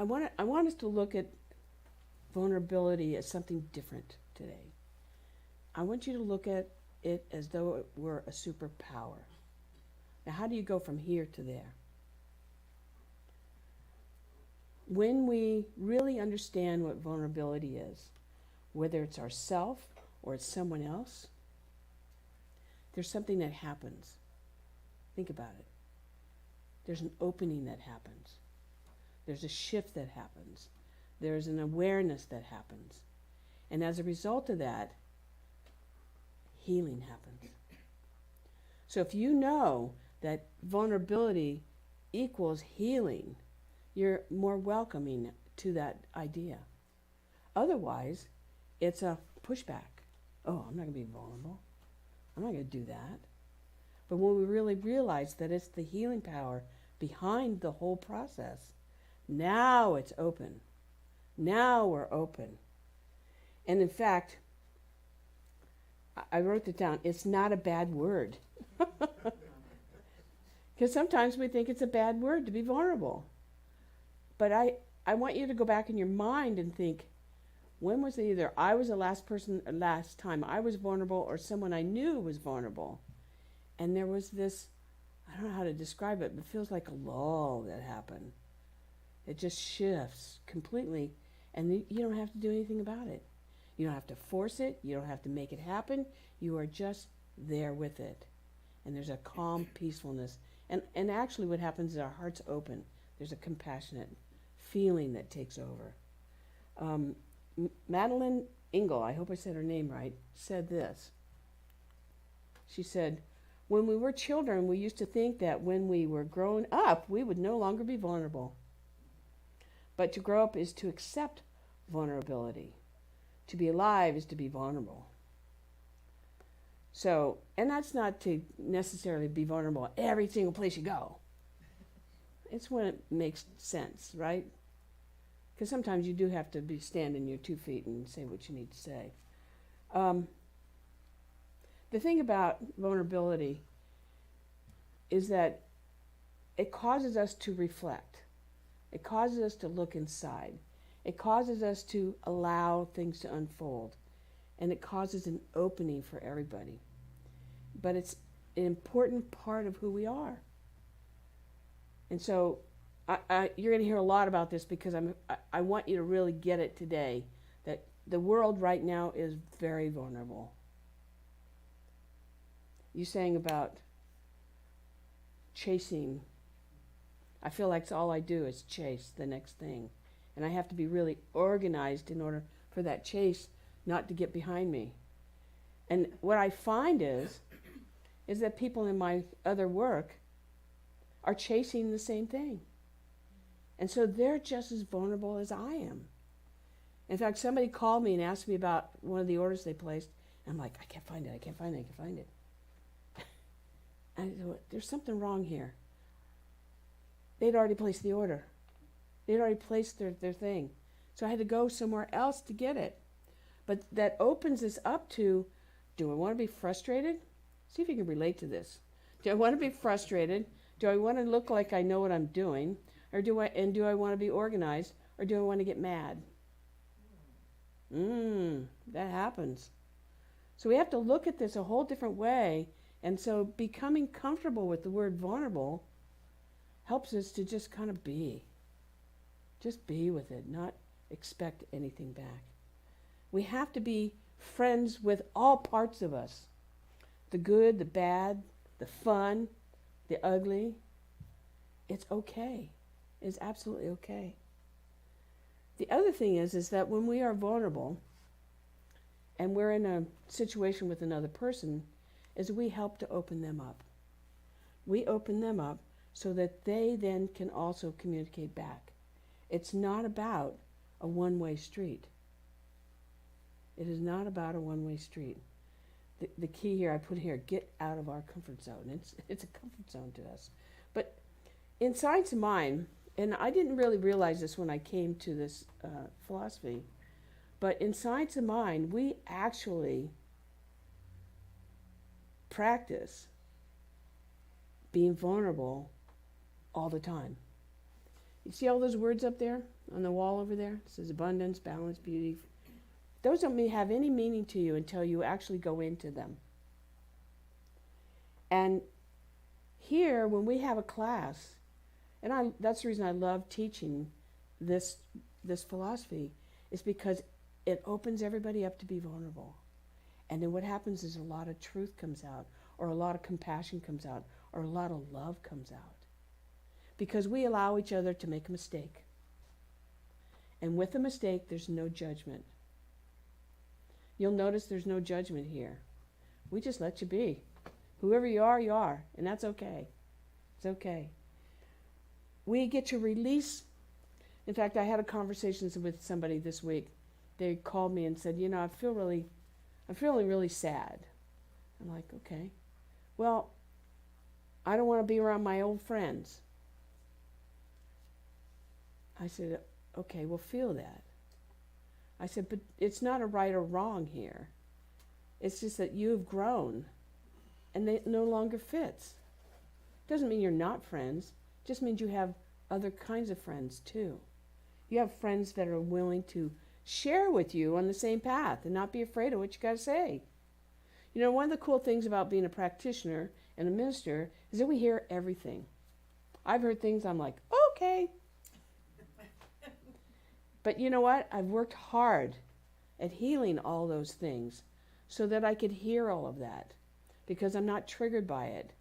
want us to look at vulnerability as something different today. I want you to look at it as though it were a superpower. Now, how do you go from here to there? When we really understand what vulnerability is, whether it's ourself or it's someone else, there's something that happens. Think about it. There's an opening that happens. There's a shift that happens. There's an awareness that happens. And as a result of that, healing happens. So if you know that vulnerability equals healing, you're more welcoming to that idea. Otherwise, it's a pushback. Oh, I'm not going to be vulnerable. I'm not going to do that. But when we really realize that it's the healing power behind the whole process, now it's open. Now we're open. And in fact, I wrote it down. It's not a bad word. Because sometimes we think it's a bad word to be vulnerable. But I want you to go back in your mind and think, when was it either I was the last time I was vulnerable, or someone I knew was vulnerable? And there was this, I don't know how to describe it, but it feels like a lull that happened. It just shifts completely, and you don't have to do anything about it. You don't have to force it. You don't have to make it happen. You are just there with it. And there's a calm peacefulness. And actually what happens is our heart's open. There's a compassionate feeling that takes over. Madeline Engel, I hope I said her name right, said this. She said, when we were children, we used to think that when we were grown up, we would no longer be vulnerable. But to grow up is to accept vulnerability. To be alive is to be vulnerable. So, and that's not to necessarily be vulnerable every single place you go. It's when it makes sense, right? Because sometimes you do have to be standing your 2 feet and say what you need to say. The thing about vulnerability is that it causes us to reflect. It causes us to look inside. It causes us to allow things to unfold. And it causes an opening for everybody. But it's an important part of who we are. And so you're going to hear a lot about this because I want you to really get it today, that the world right now is very vulnerable. You saying about chasing. I feel like all I do is chase the next thing. And I have to be really organized in order for that chase not to get behind me. And what I find is that people in my other work are chasing the same thing. And so they're just as vulnerable as I am. In fact, somebody called me and asked me about one of the orders they placed. And I'm like, I can't find it. And I thought, there's something wrong here. They'd already placed the order. They'd already placed their thing. So I had to go somewhere else to get it. But that opens us up to, do I want to be frustrated? See if you can relate to this. Do I want to be frustrated? Do I want to look like I know what I'm doing? Or do I want to be organized? Or do I want to get mad? That happens. So we have to look at this a whole different way. And so becoming comfortable with the word vulnerable helps us to just kind of be. Just be with it, not expect anything back. We have to be friends with all parts of us. The good, the bad, the fun, the ugly. It's okay. It's absolutely okay. The other thing is that when we are vulnerable and we're in a situation with another person, is we help to open them up. We open them up so that they then can also communicate back. It's not about a one-way street. It is not about a one-way street. The key here, I put here, get out of our comfort zone. It's a comfort zone to us. But in Science of Mind, and I didn't really realize this when I came to this philosophy, but in Science of Mind, we actually practice being vulnerable all the time. You see all those words up there on the wall over there? It says abundance, balance, beauty. Those don't have any meaning to you until you actually go into them. And here, when we have a class, and that's the reason I love teaching this philosophy, is because it opens everybody up to be vulnerable. And then what happens is a lot of truth comes out, or a lot of compassion comes out, or a lot of love comes out. Because we allow each other to make a mistake. And with a mistake, there's no judgment. You'll notice there's no judgment here. We just let you be. Whoever you are, and that's okay. It's okay. We get to release. In fact, I had a conversation with somebody this week. They called me and said, I'm feeling really sad. I'm like, okay. Well, I don't want to be around my old friends. I said, okay, well, feel that. I said, but it's not a right or wrong here. It's just that you've grown, and it no longer fits. Doesn't mean you're not friends. Just means you have other kinds of friends, too. You have friends that are willing to share with you on the same path and not be afraid of what you got to say. One of the cool things about being a practitioner and a minister is that we hear everything. I've heard things I'm like, okay. But you know what? I've worked hard at healing all those things so that I could hear all of that because I'm not triggered by it.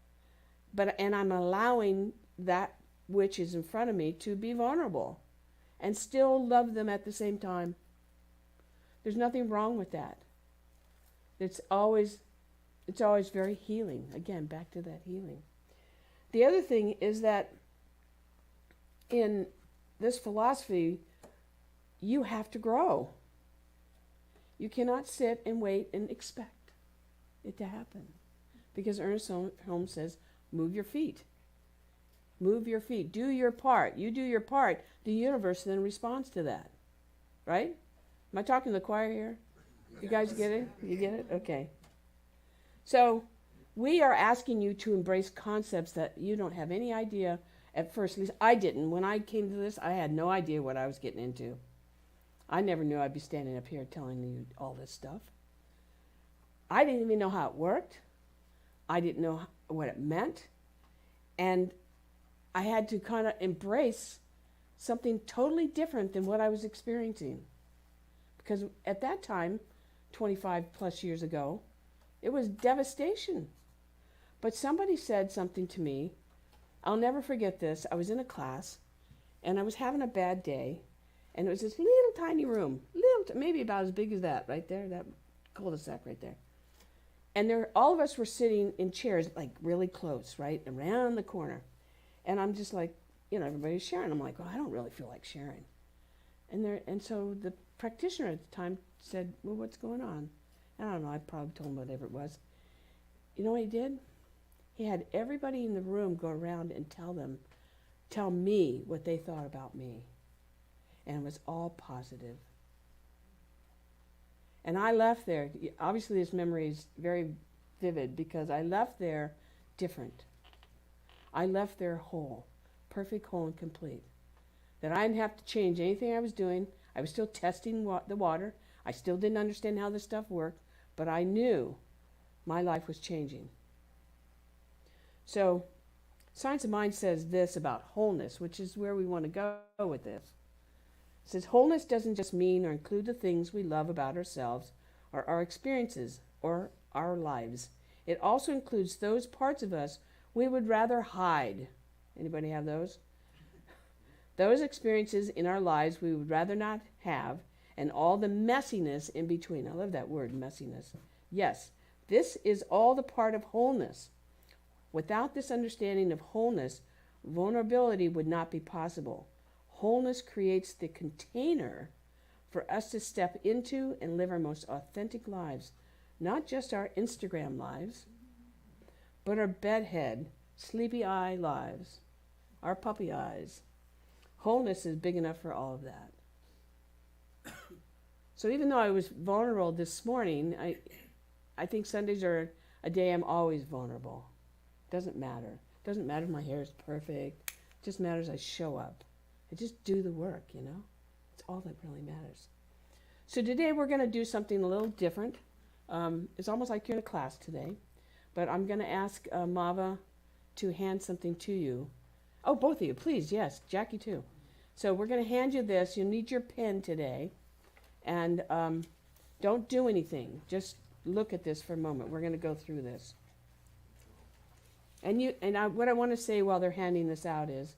And I'm allowing that which is in front of me to be vulnerable and still love them at the same time. There's nothing wrong with that. It's always very healing. Again, back to that healing. The other thing is that in this philosophy, you have to grow. You cannot sit and wait and expect it to happen. Because Ernest Holmes says, move your feet. Move your feet. Do your part. You do your part. The universe then responds to that. Right? Am I talking to the choir here? You guys get it? You get it? Okay. So we are asking you to embrace concepts that you don't have any idea at first. At least I didn't. When I came to this, I had no idea what I was getting into. I never knew I'd be standing up here telling you all this stuff. I didn't even know how it worked. I didn't know what it meant. And I had to kind of embrace something totally different than what I was experiencing. Because at that time, 25 plus years ago, it was devastation. But somebody said something to me. I'll never forget this. I was in a class, and I was having a bad day, and it was this little tiny room, maybe about as big as that right there, that cul-de-sac right there. And all of us were sitting in chairs, like really close, right, around the corner. And I'm just like, everybody's sharing. I'm like, well, I don't really feel like sharing. And so the practitioner at the time said, well, what's going on? I don't know, I probably told him whatever it was. You know what he did? He had everybody in the room go around and tell me what they thought about me. And it was all positive. And I left there, obviously this memory is very vivid because I left there different. I left there whole, perfect, whole, and complete. That I didn't have to change anything I was doing. I was still testing the water. I still didn't understand how this stuff worked, but I knew my life was changing. So, Science of Mind says this about wholeness, which is where we want to go with this. It says, wholeness doesn't just mean or include the things we love about ourselves or our experiences or our lives. It also includes those parts of us we would rather hide. Anybody have those? Those experiences in our lives we would rather not have, and all the messiness in between. I love that word, messiness. Yes, this is all the part of wholeness. Without this understanding of wholeness, vulnerability would not be possible. Wholeness creates the container for us to step into and live our most authentic lives, not just our Instagram lives, but our bedhead, sleepy eye lives, our puppy eyes. Wholeness is big enough for all of that. So even though I was vulnerable this morning, I think Sundays are a day I'm always vulnerable. Doesn't matter. Doesn't matter if my hair is perfect. It just matters I show up. And just do the work, you know. It's all that really matters. So today we're going to do something a little different. It's almost like you're in a class today. But I'm going to ask Mava to hand something to you. Oh, both of you, please, yes. Jackie, too. So we're going to hand you this. You'll need your pen today. And don't do anything. Just look at this for a moment. We're going to go through this. What I want to say while they're handing this out is,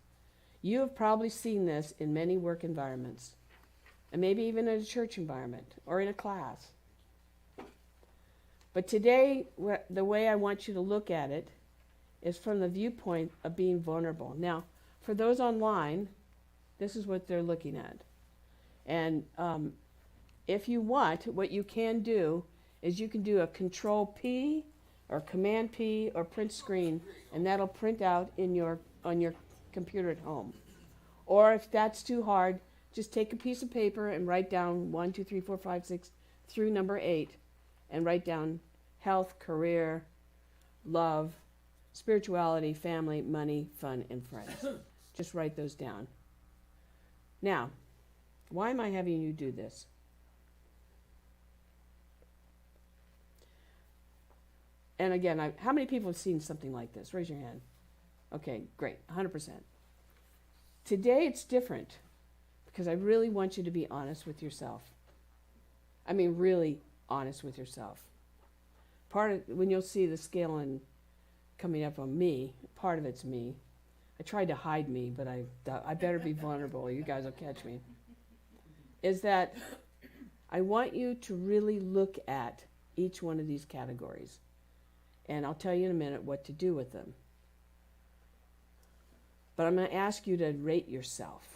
you have probably seen this in many work environments, and maybe even in a church environment or in a class. But today, the way I want you to look at it is from the viewpoint of being vulnerable. Now, for those online, this is what they're looking at. And if you want, what you can do is you can do a Control P or Command P or print screen, and that'll print out on your computer at home. Or if that's too hard, just take a piece of paper and write down 1, 2, 3, 4, 5, 6 through number 8, and write down health, career, love, spirituality, family, money, fun, and friends. Just write those down. Now, why am I having you do this? And again, how many people have seen something like this? Raise your hand. Okay, great, 100%. Today it's different because I really want you to be honest with yourself. I mean, really honest with yourself. When you'll see the scale coming up on me, part of it's me. I tried to hide me, but I better be vulnerable. You guys will catch me. Is that I want you to really look at each one of these categories. And I'll tell you in a minute what to do with them. But I'm going to ask you to rate yourself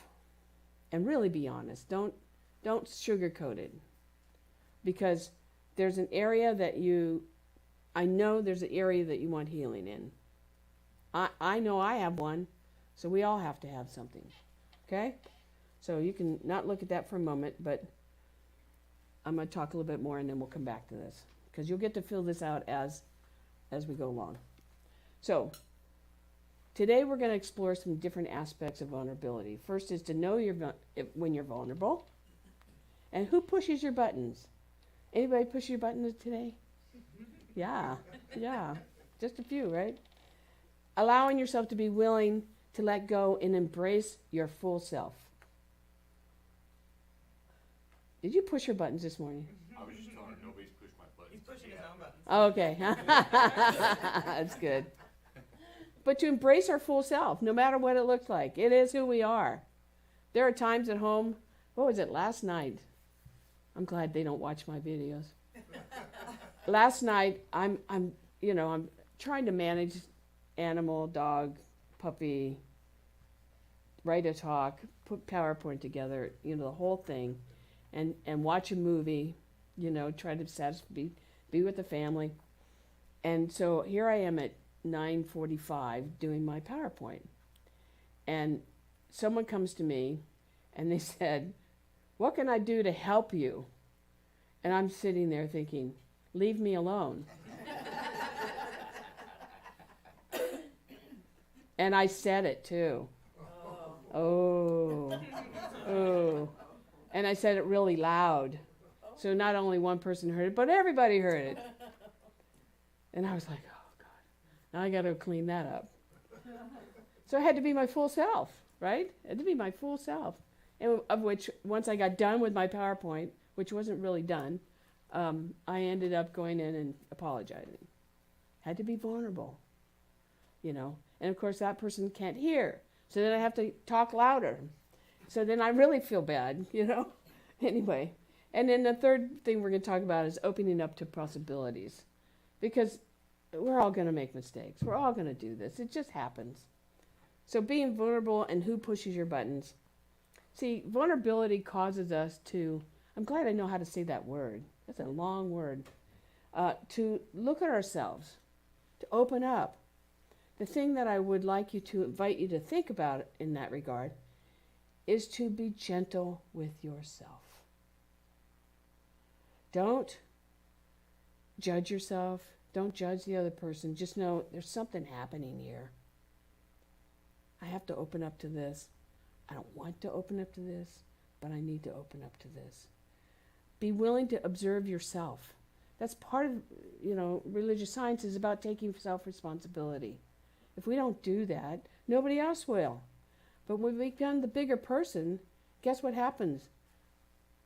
and really be honest. Don't sugarcoat it. Because there's an area I know there's an area that you want healing in. I know I have one, so we all have to have something. Okay? So you can not look at that for a moment, but I'm going to talk a little bit more and then we'll come back to this. Because you'll get to fill this out as we go along. So, today we're going to explore some different aspects of vulnerability. First is to know when you're vulnerable. And who pushes your buttons? Anybody push your buttons today? Yeah. Just a few, right? Allowing yourself to be willing to let go and embrace your full self. Did you push your buttons this morning? I was just telling her nobody's pushed my buttons. He's pushing his own buttons. Oh, okay. That's good. But to embrace our full self, no matter what it looks like. It is who we are. There are times at home, what was it, last night? I'm glad they don't watch my videos. Last night, I'm trying to manage animal, dog, puppy, write a talk, put PowerPoint together, the whole thing, and watch a movie, try to be with the family. And so here I am at 9:45 doing my PowerPoint. And someone comes to me and they said, "What can I do to help you?" And I'm sitting there thinking, "Leave me alone." And I said it too. Oh. And I said it really loud. So not only one person heard it, but everybody heard it. And I was like, oh, God, now I got to clean that up. So I had to be my full self, right? I had to be my full self. And of which, once I got done with my PowerPoint, which wasn't really done, I ended up going in and apologizing. Had to be vulnerable, And of course, that person can't hear. So then I have to talk louder. So then I really feel bad, Anyway. And then the third thing we're going to talk about is opening up to possibilities. Because we're all going to make mistakes. We're all going to do this. It just happens. So being vulnerable and who pushes your buttons. See, vulnerability causes us to, I'm glad I know how to say that word. That's a long word. To look at ourselves, to open up. The thing that I would like you to invite you to think about in that regard is to be gentle with yourself. Don't judge yourself. Don't judge the other person. Just know there's something happening here. I have to open up to this. I don't want to open up to this, but I need to open up to this. Be willing to observe yourself. That's part of, religious science is about taking self-responsibility. If we don't do that, nobody else will. But when we become the bigger person, guess what happens?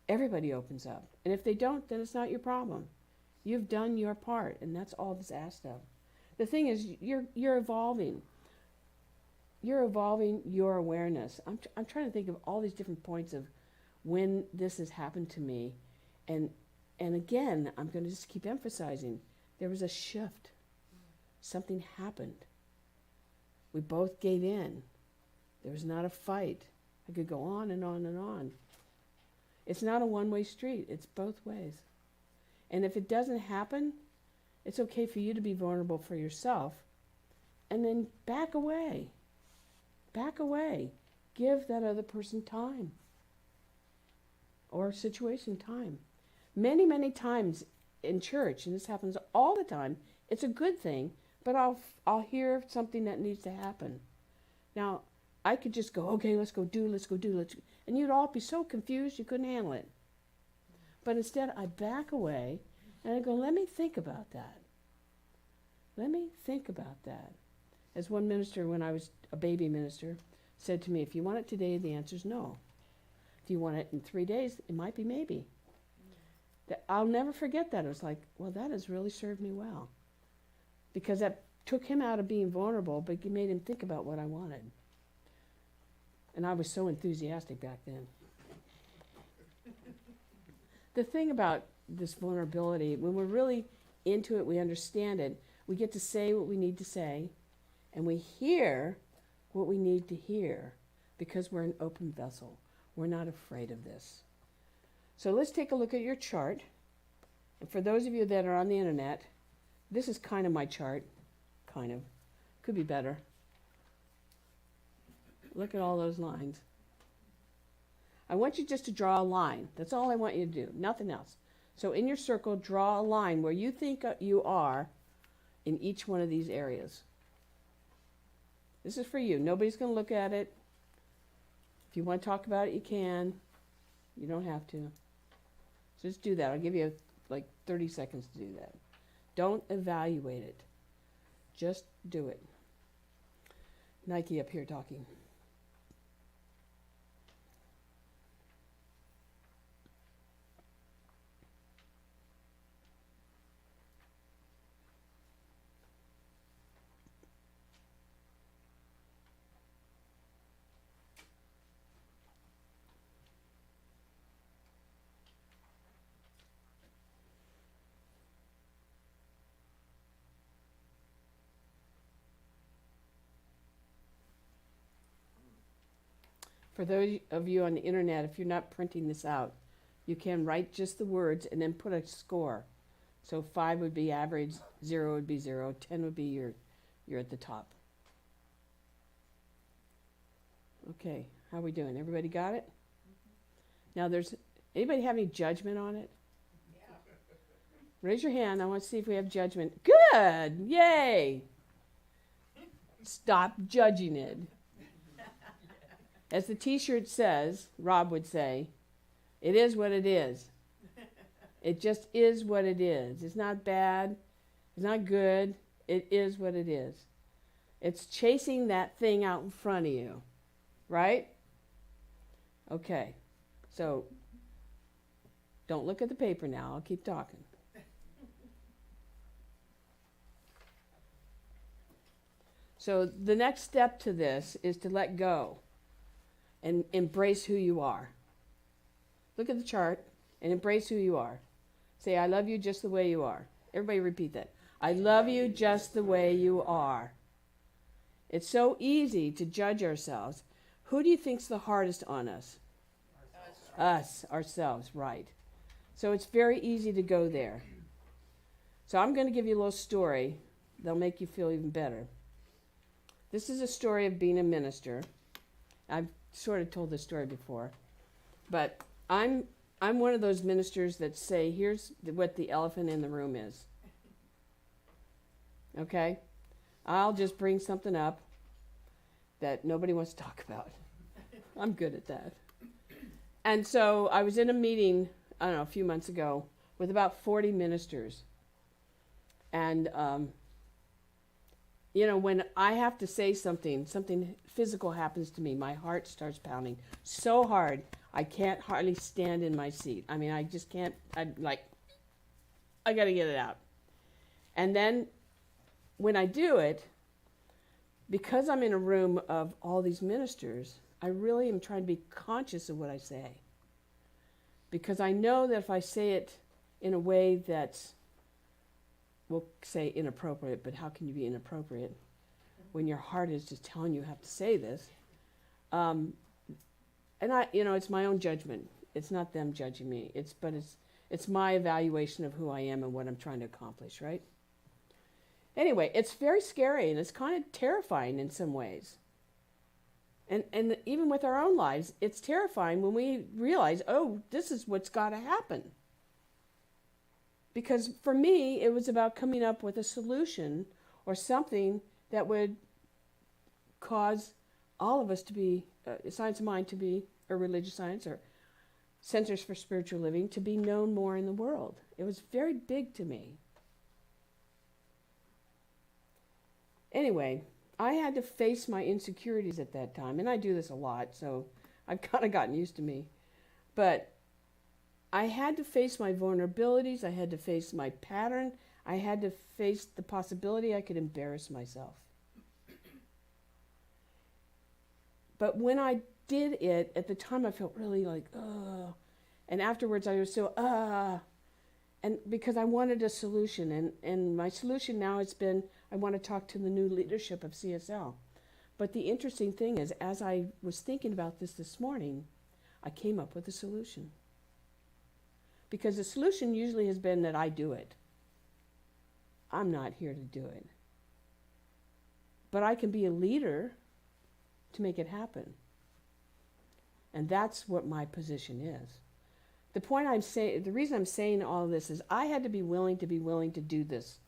Everybody opens up. And if they don't, then it's not your problem. You've done your part, and that's all that's asked of. The thing is, you're evolving. You're evolving your awareness. I'm trying to think of all these different points of when this has happened to me. And again, I'm going to just keep emphasizing, there was a shift. Something happened. We both gave in. There was not a fight. I could go on and on and on. It's not a one-way street. It's both ways. And if it doesn't happen, it's okay for you to be vulnerable for yourself. And then back away. Back away. Give that other person time. Or situation time. Many, many times in church, and this happens all the time, it's a good thing, but I'll hear something that needs to happen. Now, I could just go, okay, let's go do, and you'd all be so confused you couldn't handle it. But instead, I back away, and I go, let me think about that. Let me think about that. As one minister, when I was a baby minister, said to me, if you want it today, the answer's no. If you want it in 3 days, it might be maybe. I'll never forget that. It was like, well, that has really served me well. Because that took him out of being vulnerable, but it made him think about what I wanted. And I was so enthusiastic back then. The thing about this vulnerability, when we're really into it, we understand it, we get to say what we need to say, and we hear what we need to hear, because we're an open vessel. We're not afraid of this. So let's take a look at your chart. And for those of you that are on the internet, this is kind of my chart. Kind of. Could be better. Look at all those lines. I want you just to draw a line. That's all I want you to do. Nothing else. So in your circle, draw a line where you think you are in each one of these areas. This is for you. Nobody's going to look at it. If you want to talk about it, you can. You don't have to. Just do that. I'll give you like 30 seconds to do that. Don't evaluate it. Just do it. Nike up here talking. For those of you on the internet, if you're not printing this out, you can write just the words and then put a score. So 5 would be average, 0 would be 0, 10 would be you're at the top. Okay, how are we doing? Everybody got it? Now anybody have any judgment on it? Yeah. Raise your hand. I want to see if we have judgment. Good! Yay! Stop judging it. As the t-shirt says, Rob would say, it is what it is. It just is what it is. It's not bad. It's not good. It is what it is. It's chasing that thing out in front of you. Right? Okay. So, don't look at the paper now. I'll keep talking. So, the next step to this is to let go. And embrace who you are. Look at the chart and embrace who you are. Say, I love you just the way you are. Everybody repeat that. I love you just the way you are. It's so easy to judge ourselves. Who do you think's the hardest on us? Us, ourselves, right. So it's very easy to go there. So I'm going to give you a little story that'll make you feel even better. This is a story of being a minister. I've sort of told this story before, but I'm one of those ministers that say, here's what the elephant in the room is. Okay? I'll just bring something up that nobody wants to talk about. I'm good at that. And so I was in a meeting, I don't know, a few months ago with about 40 ministers. And, when I have to say something physical happens to me, my heart starts pounding so hard, I can't hardly stand in my seat. I mean, I just can't, I got to get it out. And then when I do it, because I'm in a room of all these ministers, I really am trying to be conscious of what I say. Because I know that if I say it in a way that's, we'll say inappropriate, but how can you be inappropriate when your heart is just telling you have to say this? And it's my own judgment. It's not them judging me. It's my evaluation of who I am and what I'm trying to accomplish, right? Anyway, it's very scary and it's kind of terrifying in some ways. And even with our own lives, it's terrifying when we realize, oh, this is what's got to happen. Because for me, it was about coming up with a solution or something that would cause all of us to be, Science of Mind to be, or religious science, or Centers for Spiritual Living, to be known more in the world. It was very big to me. Anyway, I had to face my insecurities at that time, and I do this a lot, so I've kind of gotten used to me. But I had to face my vulnerabilities, I had to face my pattern, I had to face the possibility I could embarrass myself. But when I did it, at the time I felt really like, ugh. And afterwards I was so, and because I wanted a solution, and my solution now has been, I want to talk to the new leadership of CSL. But the interesting thing is, as I was thinking about this morning, I came up with a solution. Because the solution usually has been that I do it. I'm not here to do it. But I can be a leader to make it happen. And that's what my position is. The point I'm saying, the reason I'm saying all of this is I had to be willing to do this.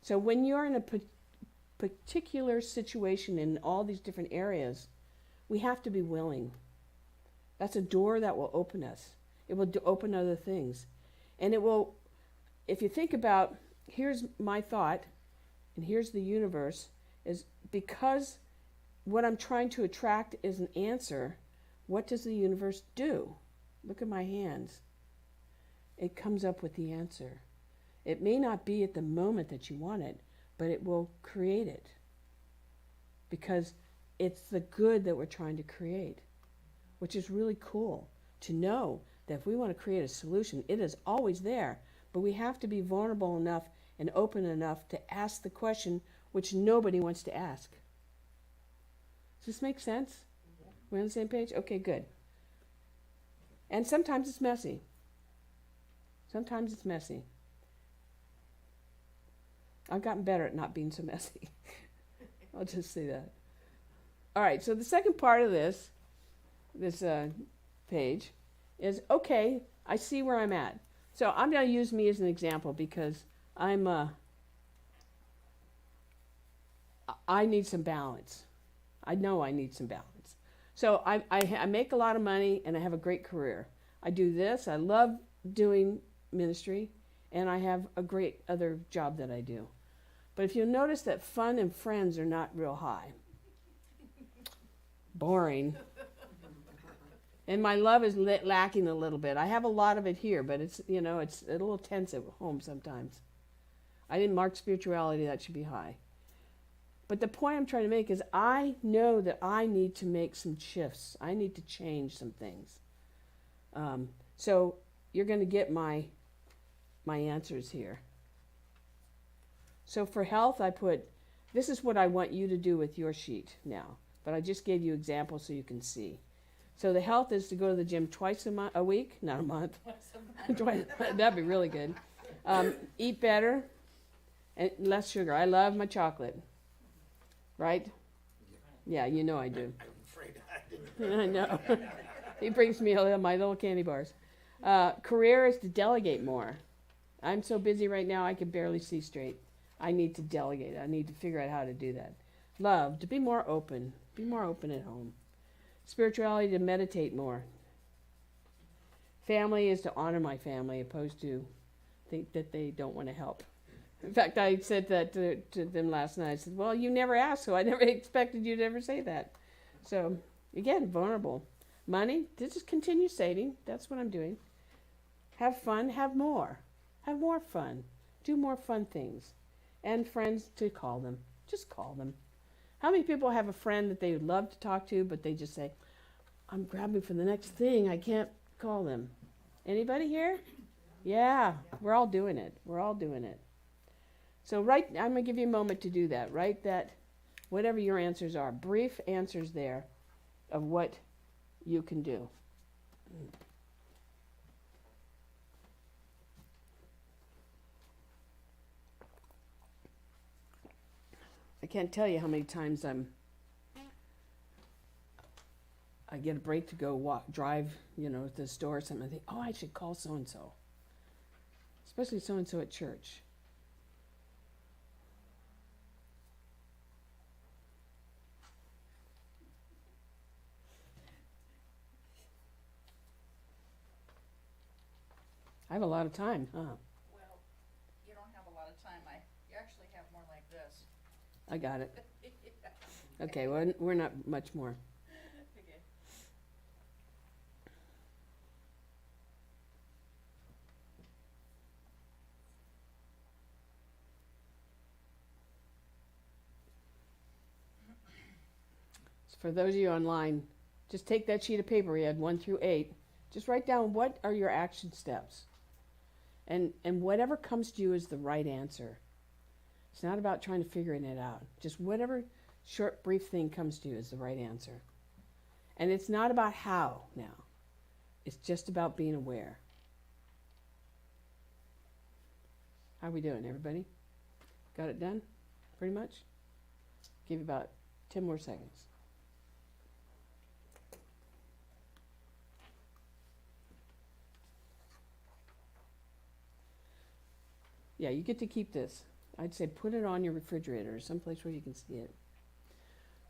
So when you're in a particular situation in all these different areas, we have to be willing. That's a door that will open us. It will open other things. And it will, if you think about, here's my thought, and here's the universe, is because what I'm trying to attract is an answer, what does the universe do? Look at my hands. It comes up with the answer. It may not be at the moment that you want it, but it will create it. Because it's the good that we're trying to create, which is really cool to know that if we want to create a solution, it is always there, but we have to be vulnerable enough and open enough to ask the question which nobody wants to ask. Does this make sense? We're on the same page? Okay, good. And sometimes it's messy. Sometimes it's messy. I've gotten better at not being so messy. I'll just say that. All right, so the second part of this page is, okay, I see where I'm at. So I'm going to use me as an example because I need some balance. I know I need some balance. So I make a lot of money and I have a great career. I do this. I love doing ministry, and I have a great other job that I do. But if you'll notice that fun and friends are not real high. Boring. And my love is lacking a little bit. I have a lot of it here, but it's a little tense at home sometimes. I didn't mark spirituality, that should be high. But the point I'm trying to make is I know that I need to make some shifts. I need to change some things. So you're going to get my answers here. So for health, I put, this is what I want you to do with your sheet now. But I just gave you examples so you can see. So the health is to go to the gym twice a week, not a month. Twice. That'd be really good. Eat better and less sugar. I love my chocolate. Right? Yeah, you know I do. I'm afraid I didn't. I know. He brings me my little candy bars. Career is to delegate more. I'm so busy right now I can barely see straight. I need to delegate. I need to figure out how to do that. Love, to be more open. Be more open at home. Spirituality to meditate more. Family is to honor my family, opposed to think that they don't want to help. In fact, I said that to them last night. I said, well, you never asked, so I never expected you to ever say that. So, again, vulnerable. Money, just continue saving. That's what I'm doing. Have fun, have more. Have more fun. Do more fun things. And friends, to call them. Just call them. How many people have a friend that they would love to talk to, but they just say, I'm grabbing for the next thing, I can't call them? Anybody here? Yeah, we're all doing it. We're all doing it. So I'm going to give you a moment to do that. Write that, whatever your answers are, brief answers there of what you can do. I can't tell you how many times I get a break to go drive, to the store or something. I think, I should call so-and-so. Especially so-and-so at church. I have a lot of time, huh? Well, you don't have a lot of time. You actually have more like this. I got it. Okay, well, we're not much more. Okay. So for those of you online, just take that sheet of paper you had 1 through 8. Just write down what are your action steps. And whatever comes to you is the right answer. It's not about trying to figure it out. Just whatever short, brief thing comes to you is the right answer. And it's not about how now. It's just about being aware. How are we doing, everybody? Got it done? Pretty much? Give you about 10 more seconds. Yeah, you get to keep this. I'd say put it on your refrigerator or someplace where you can see it.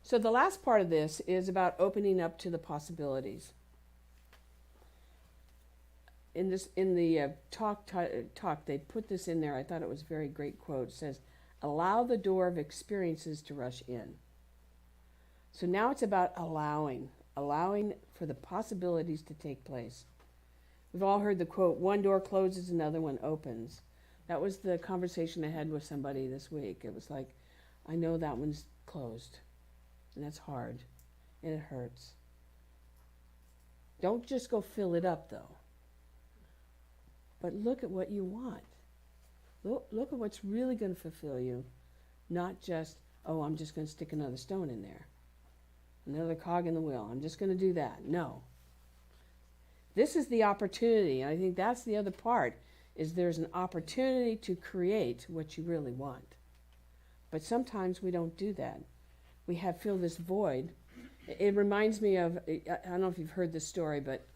So the last part of this is about opening up to the possibilities. In the talk, they put this in there. I thought it was a very great quote. It says, allow the door of experiences to rush in. So now it's about allowing for the possibilities to take place. We've all heard the quote, one door closes, another one opens. That was the conversation I had with somebody this week. It was like, I know that one's closed, and that's hard, and it hurts. Don't just go fill it up, though. But look at what you want. Look at what's really going to fulfill you, not just, I'm just going to stick another stone in there, another cog in the wheel. I'm just going to do that. No. This is the opportunity, and I think that's the other part, is there's an opportunity to create what you really want. But sometimes we don't do that. We feel this void. It reminds me of, I don't know if you've heard this story, but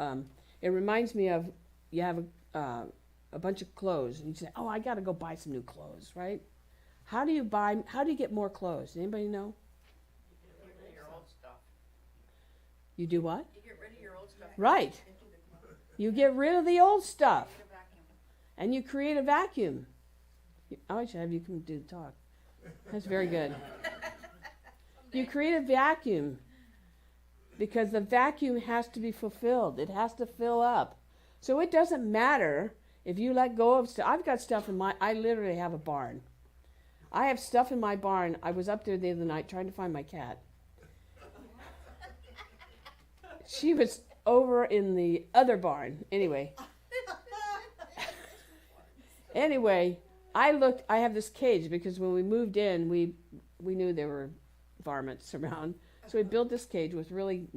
it reminds me of, you have a bunch of clothes, and you say, I got to go buy some new clothes, right? How do you get more clothes? Anybody know? You get rid of your old stuff. You do what? You get rid of your old stuff. Right. You get rid of the old stuff. You vacuum. And you create a vacuum. I should have you come do the talk. That's very good. You create a vacuum because the vacuum has to be fulfilled. It has to fill up. So it doesn't matter if you let go of stuff. I've got stuff I literally have a barn. I have stuff in my barn. I was up there the other night trying to find my cat. She was over in the other barn. Anyway, I have this cage because when we moved in, we knew there were varmints around. So we built this cage with really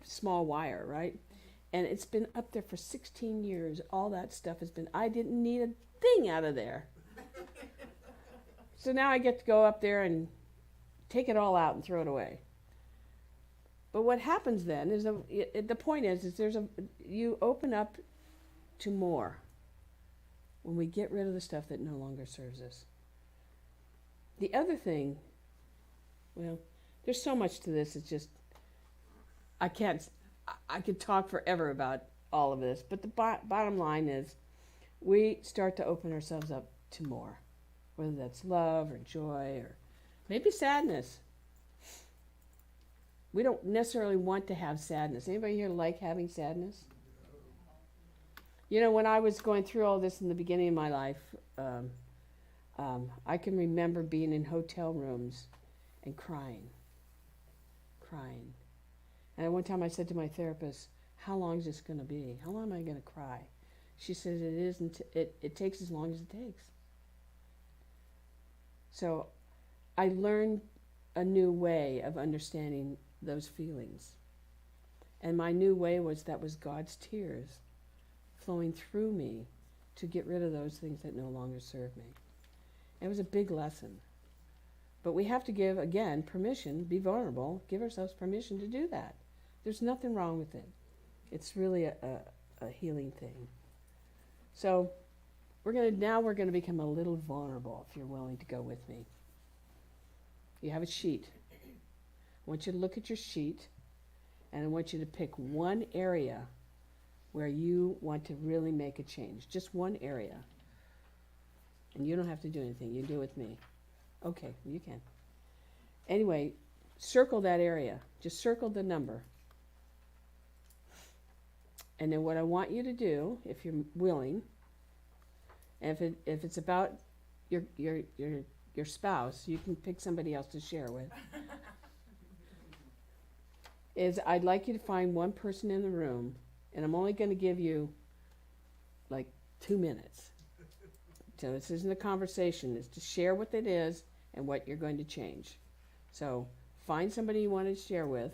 small wire, right? And it's been up there for 16 years. All that stuff I didn't need a thing out of there. So now I get to go up there and take it all out and throw it away. But what happens then is, the point is you open up to more when we get rid of the stuff that no longer serves us. The other thing, well, there's so much to this, it's just, I could talk forever about all of this, but the bottom line is we start to open ourselves up to more, whether that's love or joy or maybe sadness. We don't necessarily want to have sadness. Anybody here like having sadness? You know, when I was going through all this in the beginning of my life, I can remember being in hotel rooms and crying. And one time I said to my therapist, how long is this going to be? How long am I going to cry? She says it takes as long as it takes. So I learned a new way of understanding those feelings. And my new way was God's tears flowing through me to get rid of those things that no longer serve me. It was a big lesson. But we have to give, again, permission, be vulnerable, give ourselves permission to do that. There's nothing wrong with it. It's really a healing thing. So we're going to become a little vulnerable, if you're willing to go with me. You have a sheet. I want you to look at your sheet, and I want you to pick one area where you want to really make a change. Just one area. And you don't have to do anything. You do it with me. Okay, you can. Anyway, circle that area. Just circle the number. And then what I want you to do, if you're willing, and if it's about your spouse, you can pick somebody else to share with, is I'd like you to find one person in the room, and I'm only going to give you like 2 minutes. So this isn't a conversation. It's to share what it is and what you're going to change. So find somebody you want to share with.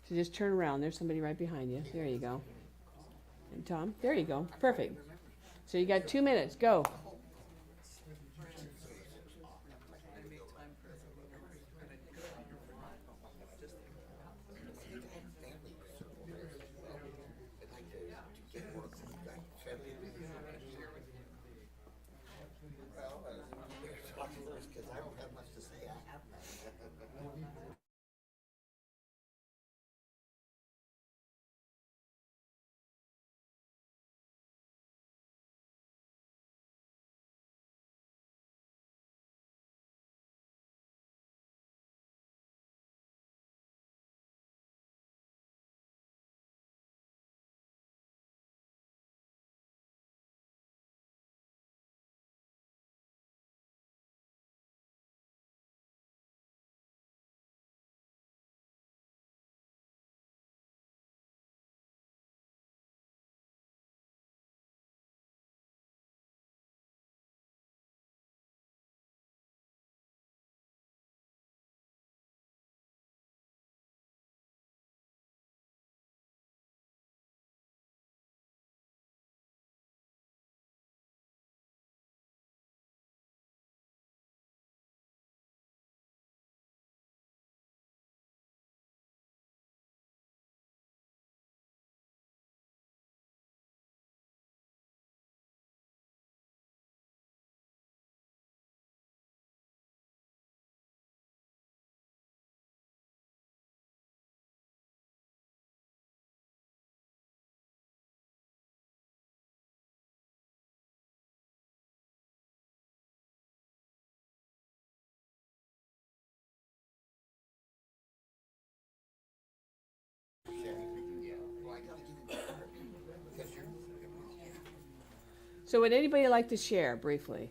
So just turn around. There's somebody right behind you. There you go. And Tom, there you go. Perfect. So you got 2 minutes. Go. Because I don't have much to say. I have none. So would anybody like to share briefly?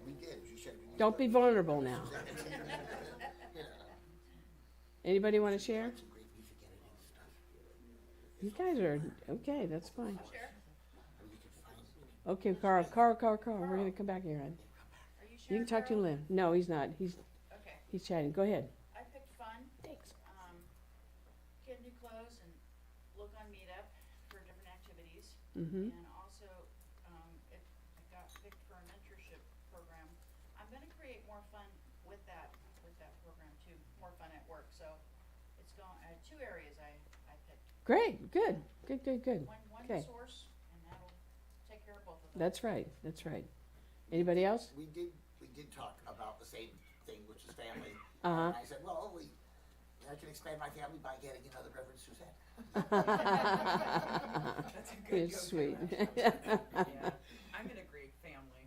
We did. You said we Don't be vulnerable now. Anybody want to share? You guys are okay. That's fine. Okay, Carl. We're gonna come back here, hon. Are you You sharing? can talk to Carol? Lynn. No, he's not. Okay. He's chatting. Go ahead. I picked fun. Thanks. Get new clothes and look on Meetup for different activities. Mm-hmm. And also, I got picked for a mentorship program. I'm gonna create more fun with that program too. More fun at work. So it's going. I had 2 areas I picked. Great. Good. One Okay. source, and that'll take care of both of them. That's right. Anybody else? We did talk about the same thing, which is family. Uh-huh. And I said, well, we I can expand my family by getting another Reverend Suzette. That's a good It's joke. sweet. Yeah, I'm in a great family.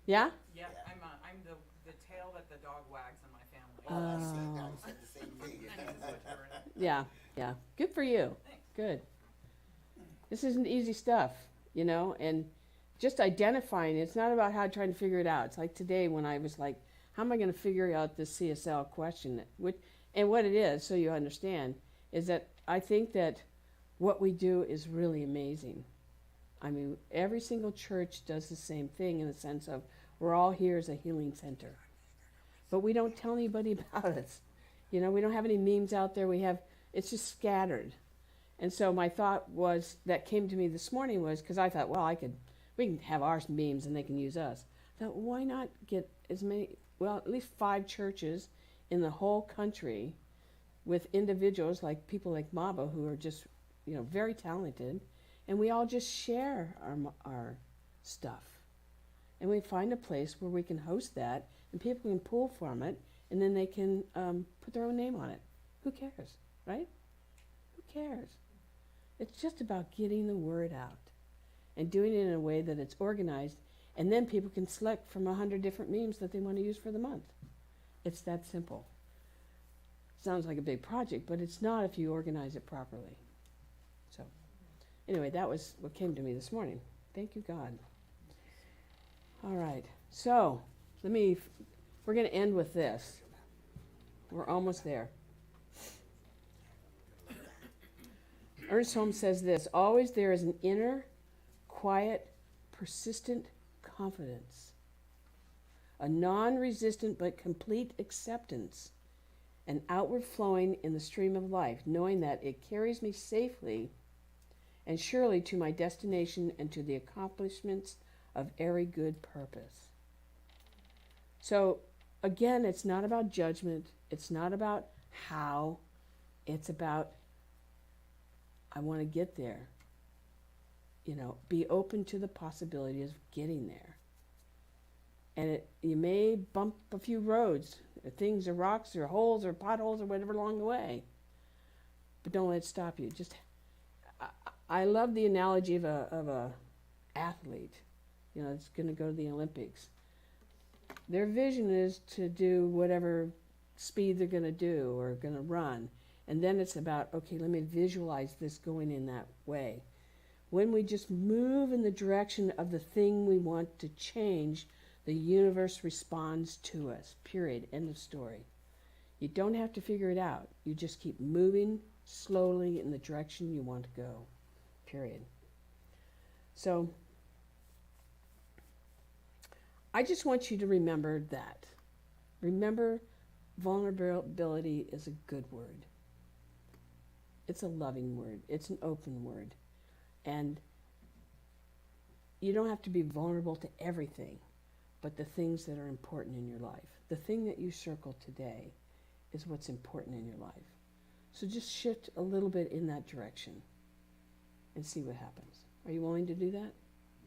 Yeah? Yeah, Yeah. I'm the tail that the dog wags in my family. Oh, I see, Oh. now you said the same thing. Yeah, yeah. Good for you. Thanks. Good. This isn't easy stuff, you know, and just identifying it's not about how trying to figure it out. It's like today when I was like, how am I going to figure out this CSL question? And what it is, so you understand, is that I think that what we do is really amazing. I mean, every single church does the same thing in the sense of we're all here as a healing center. But we don't tell anybody about it. You know, we don't have any memes out there. It's just scattered. And so my thought was, that came to me this morning was, because I thought, well, we can have our memes and they can use us. I thought, why not get as many, well, at least 5 churches in the whole country with individuals like people like Maba who are just, you know, very talented, and we all just share our stuff. And we find a place where we can host that and people can pull from it and then they can put their own name on it. Who cares, right? Who cares? It's just about getting the word out and doing it in a way that it's organized, and then people can select from 100 different memes that they want to use for the month. It's that simple. Sounds like a big project, but it's not if you organize it properly. So, anyway, that was what came to me this morning. Thank you, God. All right, so we're going to end with this. We're almost there. Ernst Holmes says this: always there is an inner, quiet, persistent confidence, a non-resistant but complete acceptance, an outward flowing in the stream of life, knowing that it carries me safely and surely to my destination and to the accomplishments of every good purpose. So, again, it's not about judgment. It's not about how. It's about, I want to get there. You know, be open to the possibilities of getting there. And you may bump a few roads, things or rocks or holes or potholes or whatever along the way. But don't let it stop you. I love the analogy of a athlete, you know, that's going to go to the Olympics. Their vision is to do whatever speed they're going to do or going to run. And then it's about, okay, let me visualize this going in that way. When we just move in the direction of the thing we want to change, the universe responds to us, period, end of story. You don't have to figure it out. You just keep moving slowly in the direction you want to go, period. So, I just want you to remember that. Remember, vulnerability is a good word. It's a loving word. It's an open word. And you don't have to be vulnerable to everything, but the things that are important in your life. The thing that you circle today is what's important in your life. So just shift a little bit in that direction and see what happens. Are you willing to do that?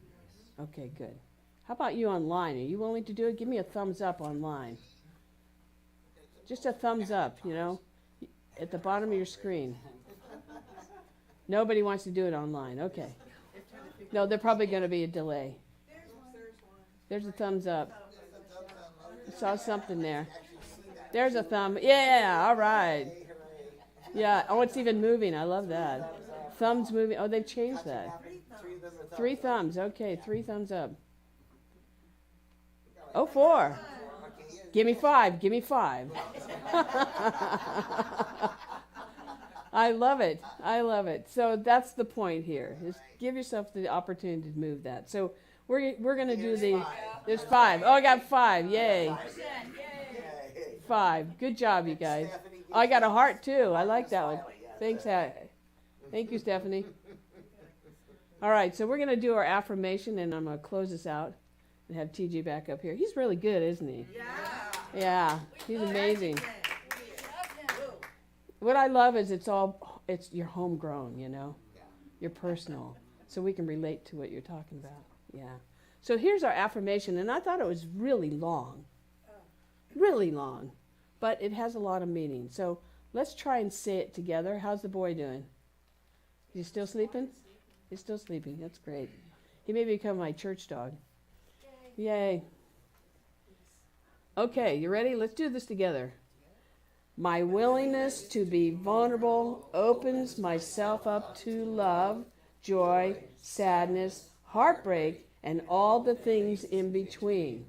Yes. Okay, good. How about you online? Are you willing to do it? Give me a thumbs up online. Just a thumbs up, you know, at the bottom of your screen. Nobody wants to do it online. Okay. No, there's probably going to be a delay. There's a thumbs up. I saw something there. There's a thumb. Yeah, all right. Yeah, oh, it's even moving. I love that. Thumbs moving. Oh, they've changed that. 3 thumbs. Okay, 3 thumbs up. Oh, 4. Give me 5. Give me 5. I love it. I love it. So that's the point here. Is give yourself the opportunity to move that. So we're going to do the. There's 5. Oh, I got 5. Yay. 5. Good job, you guys. Oh, I got a heart too. I like that one. Thanks. Thank you, Stephanie. All right. So we're going to do our affirmation, and I'm going to close this out and have TJ back up here. He's really good, isn't he? Yeah. He's amazing. What I love is it's you're homegrown, you know, you're personal, so we can relate to what you're talking about. Yeah. So here's our affirmation, and I thought it was really long, but it has a lot of meaning. So Let's try and say it together. How's the boy doing? Is he still sleeping? He's still sleeping. That's great. He may become my church dog. Yay. Okay, you ready? Let's do this together. My willingness to be vulnerable opens myself up to love, joy, sadness, heartbreak, and all the things in between,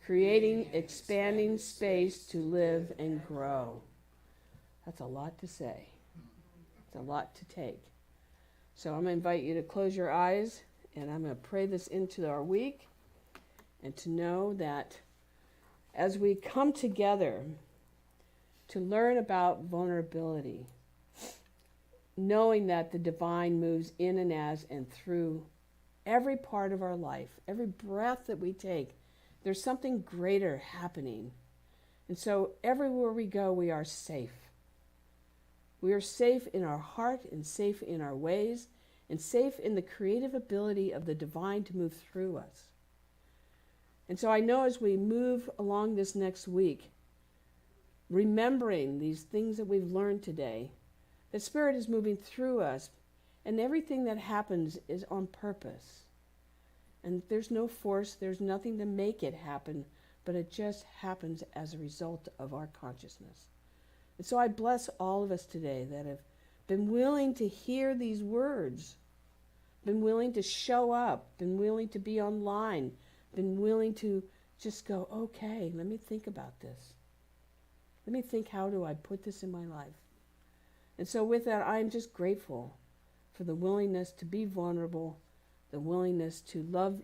creating expanding space to live and grow. That's a lot to say. It's a lot to take. So I'm going to invite you to close your eyes, and I'm going to pray this into our week, and to know that as we come together to learn about vulnerability, knowing that the divine moves in and as and through every part of our life, every breath that we take, there's something greater happening. And so everywhere we go, we are safe. We are safe in our heart and safe in our ways and safe in the creative ability of the divine to move through us. And so I know as we move along this next week, remembering these things that we've learned today, the Spirit is moving through us, and everything that happens is on purpose. And there's no force, there's nothing to make it happen, but it just happens as a result of our consciousness. And so I bless all of us today that have been willing to hear these words, been willing to show up, been willing to be online, been willing to just go, okay, let me think about this. Let me think, how do I put this in my life? And so with that, I'm just grateful for the willingness to be vulnerable, the willingness to love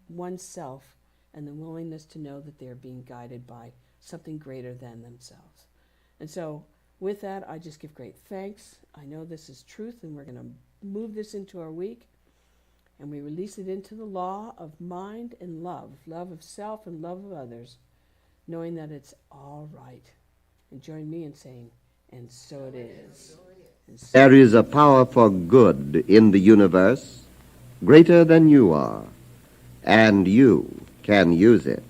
oneself, and the willingness to know that they're being guided by something greater than themselves. And so with that, I just give great thanks. I know this is truth, and we're going to move this into our week, and we release it into the law of mind and love of self and love of others, knowing that it's all right. And join me in saying, and so it is. And so There is a power for good in the universe greater than you are, and you can use it.